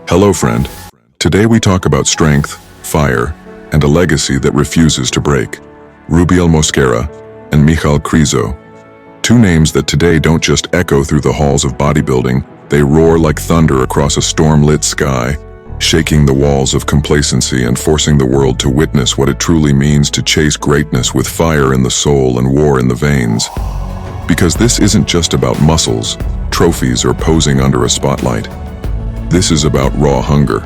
Hello, friend. Today we talk about strength, fire, and a legacy that refuses to break. Rubiel Mosquera and Michal Krizo. Two names that today don't just echo through the halls of bodybuilding, they roar like thunder across a storm-lit sky, shaking the walls of complacency and forcing the world to witness what it truly means to chase greatness with fire in the soul and war in the veins. Because this isn't just about muscles, trophies, or posing under a spotlight. This is about raw hunger,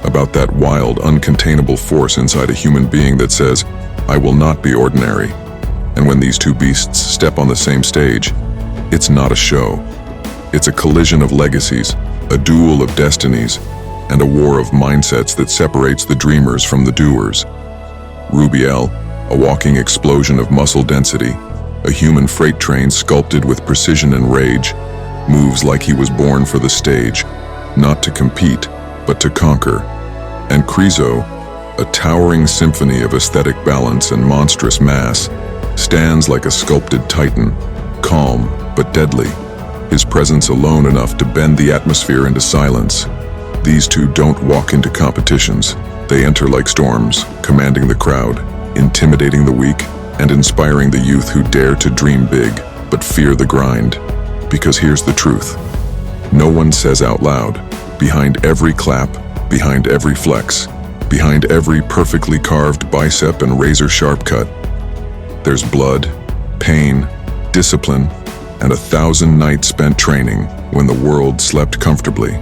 about that wild, uncontainable force inside a human being that says, I will not be ordinary. And when these two beasts step on the same stage, it's not a show. It's a collision of legacies, a duel of destinies, and a war of mindsets that separates the dreamers from the doers. Rubiel, a walking explosion of muscle density, a human freight train sculpted with precision and rage, moves like he was born for the stage, not to compete, but to conquer. And Krizo, a towering symphony of aesthetic balance and monstrous mass, stands like a sculpted titan, calm but deadly, his presence alone enough to bend the atmosphere into silence. These two don't walk into competitions. They enter like storms, commanding the crowd, intimidating the weak, and inspiring the youth who dare to dream big, but fear the grind. Because here's the truth. No one says out loud, behind every clap, behind every flex, behind every perfectly carved bicep and razor-sharp cut, there's blood, pain, discipline, and 1,000 nights spent training when the world slept comfortably.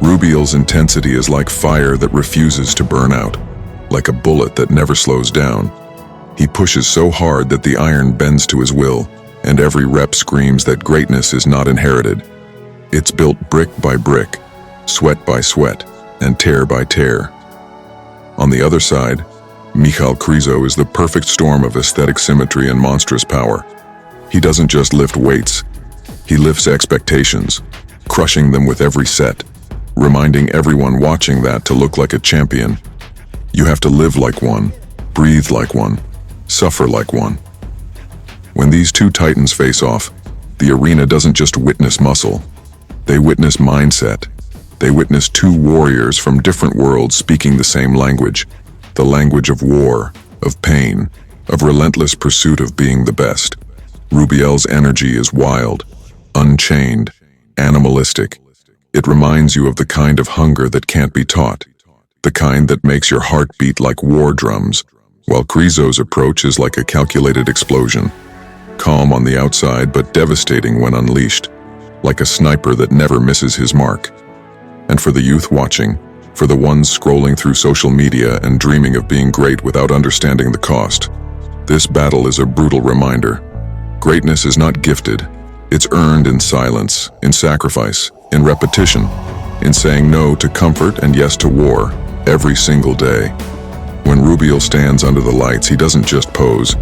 Rubiel's intensity is like fire that refuses to burn out, like a bullet that never slows down. He pushes so hard that the iron bends to his will, and every rep screams that greatness is not inherited. It's built brick by brick, sweat by sweat, and tear by tear. On the other side, Michal Krizo is the perfect storm of aesthetic symmetry and monstrous power. He doesn't just lift weights, he lifts expectations, crushing them with every set, reminding everyone watching that to look like a champion. You have to live like one, breathe like one, suffer like one. When these two titans face off, the arena doesn't just witness muscle, they witness mindset. They witness two warriors from different worlds speaking the same language, the language of war, of pain, of relentless pursuit of being the best. Rubiel's energy is wild, unchained, animalistic. It reminds you of the kind of hunger that can't be taught, the kind that makes your heart beat like war drums, while Krizo's approach is like a calculated explosion, calm on the outside but devastating when unleashed, like a sniper that never misses his mark. And for the youth watching, for the ones scrolling through social media and dreaming of being great without understanding the cost, this battle is a brutal reminder. Greatness is not gifted. It's earned in silence, in sacrifice, in repetition, in saying no to comfort and yes to war every single day. When Rubiel stands under the lights, he doesn't just pose.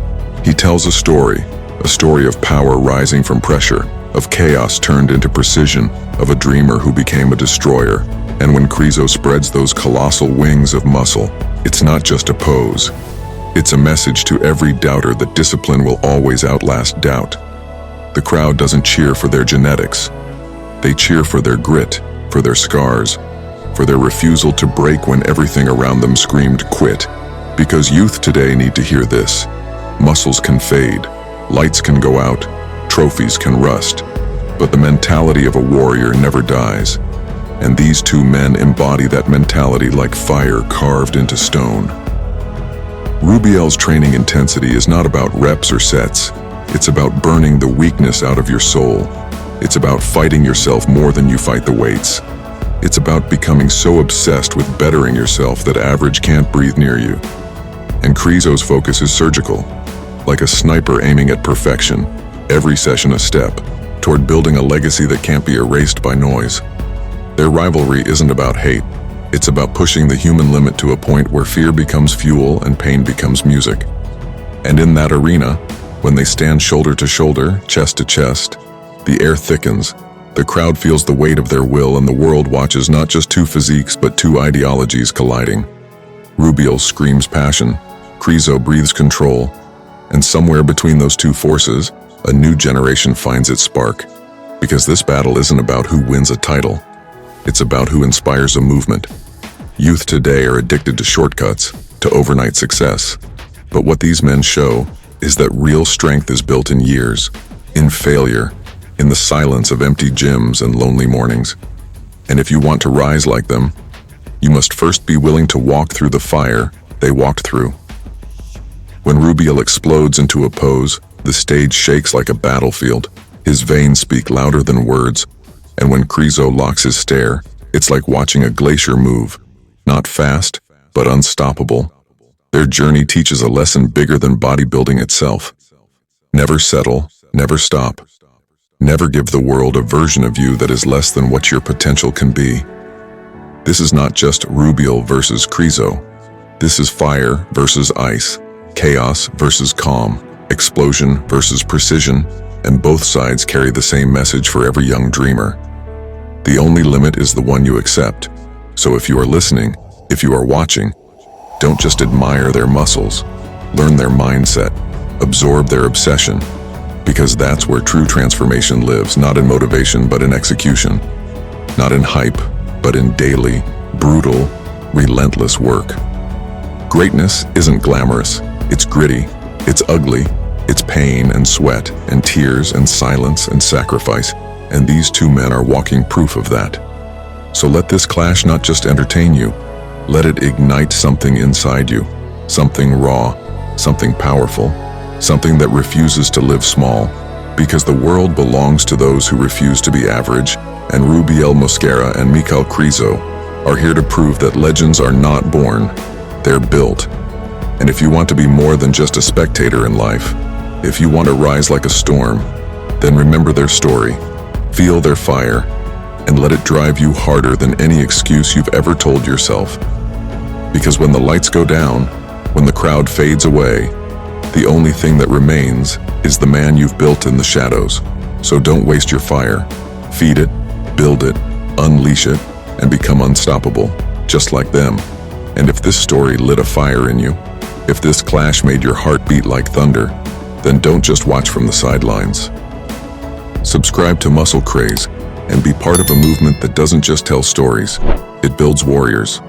He tells a story of power rising from pressure, of chaos turned into precision, of a dreamer who became a destroyer. And when Krizo spreads those colossal wings of muscle, it's not just a pose. It's a message to every doubter that discipline will always outlast doubt. The crowd doesn't cheer for their genetics. They cheer for their grit, for their scars, for their refusal to break when everything around them screamed quit. Because youth today need to hear this. Muscles can fade, lights can go out, trophies can rust, but the mentality of a warrior never dies. And these two men embody that mentality like fire carved into stone. Rubiel's training intensity is not about reps or sets. It's about burning the weakness out of your soul. It's about fighting yourself more than you fight the weights. It's about becoming so obsessed with bettering yourself that average can't breathe near you. And Krizo's focus is surgical, like a sniper aiming at perfection, every session a step, toward building a legacy that can't be erased by noise. Their rivalry isn't about hate. It's about pushing the human limit to a point where fear becomes fuel and pain becomes music. And in that arena, when they stand shoulder to shoulder, chest to chest, the air thickens, the crowd feels the weight of their will, and the world watches not just two physiques but two ideologies colliding. Rubiel screams passion, Krizo breathes control, and somewhere between those two forces, a new generation finds its spark. Because this battle isn't about who wins a title. It's about who inspires a movement. Youth today are addicted to shortcuts, to overnight success. But what these men show is that real strength is built in years, in failure, in the silence of empty gyms and lonely mornings. And if you want to rise like them, you must first be willing to walk through the fire they walked through. When Rubiel explodes into a pose, the stage shakes like a battlefield. His veins speak louder than words. And when Krizo locks his stare, it's like watching a glacier move. Not fast, but unstoppable. Their journey teaches a lesson bigger than bodybuilding itself. Never settle, never stop. Never give the world a version of you that is less than what your potential can be. This is not just Rubiel versus Krizo. This is fire versus ice, chaos versus calm, explosion versus precision, and both sides carry the same message for every young dreamer. The only limit is the one you accept. So if you are listening, if you are watching, don't just admire their muscles, learn their mindset, absorb their obsession, because that's where true transformation lives, not in motivation, but in execution. Not in hype, but in daily, brutal, relentless work. Greatness isn't glamorous, it's gritty, it's ugly, it's pain and sweat and tears and silence and sacrifice, and these two men are walking proof of that. So let this clash not just entertain you, let it ignite something inside you, something raw, something powerful, something that refuses to live small, because the world belongs to those who refuse to be average, and Rubiel Mosquera and Michal Krizo are here to prove that legends are not born, they're built. And if you want to be more than just a spectator in life, if you want to rise like a storm, then remember their story, feel their fire, and let it drive you harder than any excuse you've ever told yourself. Because when the lights go down, when the crowd fades away, the only thing that remains is the man you've built in the shadows. So don't waste your fire. Feed it, build it, unleash it, and become unstoppable, just like them. And if this story lit a fire in you, if this clash made your heart beat like thunder, then don't just watch from the sidelines. Subscribe to Muscle Kraze and be part of a movement that doesn't just tell stories, it builds warriors.